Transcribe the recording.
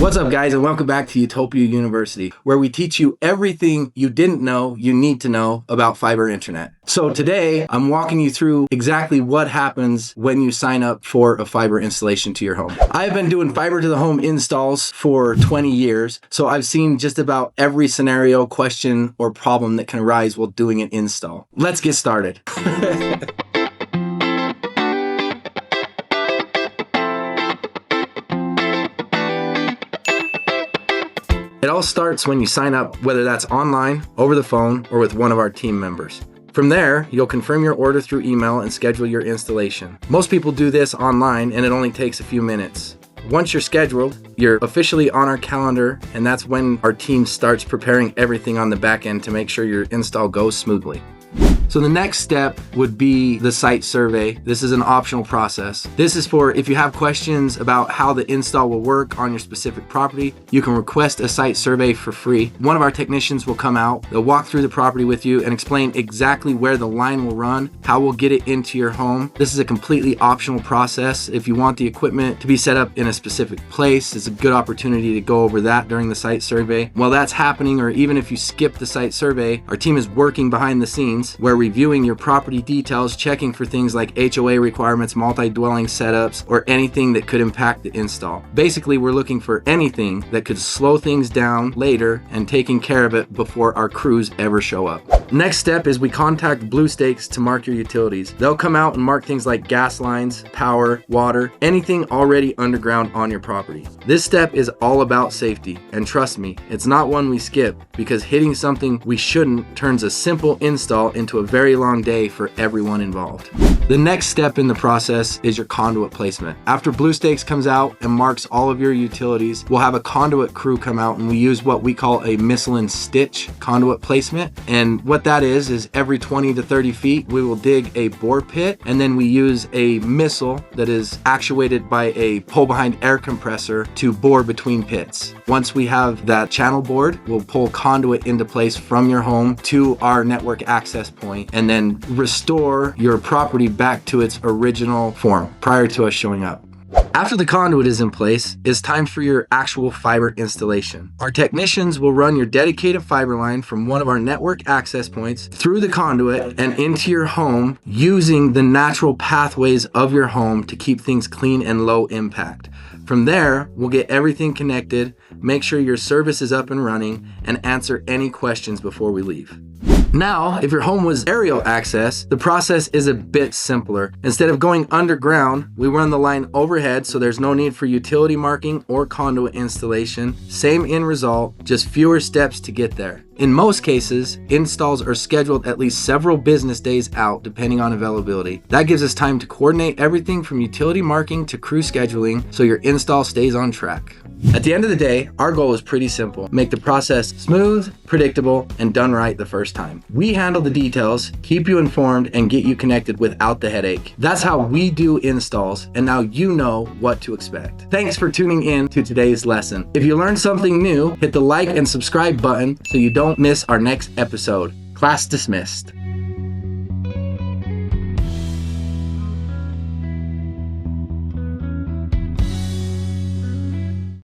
What's up, guys, and welcome back to UTOPIA University, where we teach you everything you didn't know you need to know about fiber internet. So today, I'm walking you through exactly what happens when you sign up for a fiber installation to your home. I've been doing fiber to the home installs for 20 years, so I've seen just about every scenario, question, or problem that can arise while doing an install. Let's get started. It all starts when you sign up, whether that's online, over the phone, or with one of our team members. From there, you'll confirm your order through email and schedule your installation. Most people do this online and it only takes a few minutes. Once you're scheduled, you're officially on our calendar, and that's when our team starts preparing everything on the back end to make sure your install goes smoothly. So the next step would be the site survey. This is an optional process. This is for if you have questions about how the install will work on your specific property, you can request a site survey for free. One of our technicians will come out, they'll walk through the property with you and explain exactly where the line will run, how we'll get it into your home. This is a completely optional process. If you want the equipment to be set up in a specific place, it's a good opportunity to go over that during the site survey. While that's happening, or even if you skip the site survey, our team is working behind the scenes. We're reviewing your property details, checking for things like HOA requirements, multi-dwelling setups, or anything that could impact the install. Basically, we're looking for anything that could slow things down later and taking care of it before our crews ever show up. Next step is we contact Blue Stakes to mark your utilities. They'll come out and mark things like gas lines, power, water, anything already underground on your property. This step is all about safety, and trust me, it's not one we skip, because hitting something we shouldn't turns a simple install into a very long day for everyone involved. The next step in the process is your conduit placement. After Blue Stakes comes out and marks all of your utilities, we'll have a conduit crew come out, and we use what we call a missile and stitch conduit placement. And what that is every 20 to 30 feet, we will dig a bore pit, and then we use a missile that is actuated by a pull behind air compressor to bore between pits. Once we have that channel bored, we'll pull conduit into place from your home to our network access point, and then restore your property back to its original form prior to us showing up. After the conduit is in place, it's time for your actual fiber installation. Our technicians will run your dedicated fiber line from one of our network access points through the conduit and into your home using the natural pathways of your home to keep things clean and low impact. From there, we'll get everything connected, make sure your service is up and running, and answer any questions before we leave. Now, if your home was aerial access, the process is a bit simpler. Instead of going underground, we run the line overhead, so there's no need for utility marking or conduit installation. Same end result, just fewer steps to get there. In most cases, installs are scheduled at least several business days out, depending on availability. That gives us time to coordinate everything from utility marking to crew scheduling, so your install stays on track. At the end of the day, our goal is pretty simple. Make the process smooth, predictable, and done right the first time. We handle the details, keep you informed, and get you connected without the headache. That's how we do installs, and now you know what to expect. Thanks for tuning in to today's lesson. If you learned something new, hit the like and subscribe button so you don't miss our next episode. Class dismissed.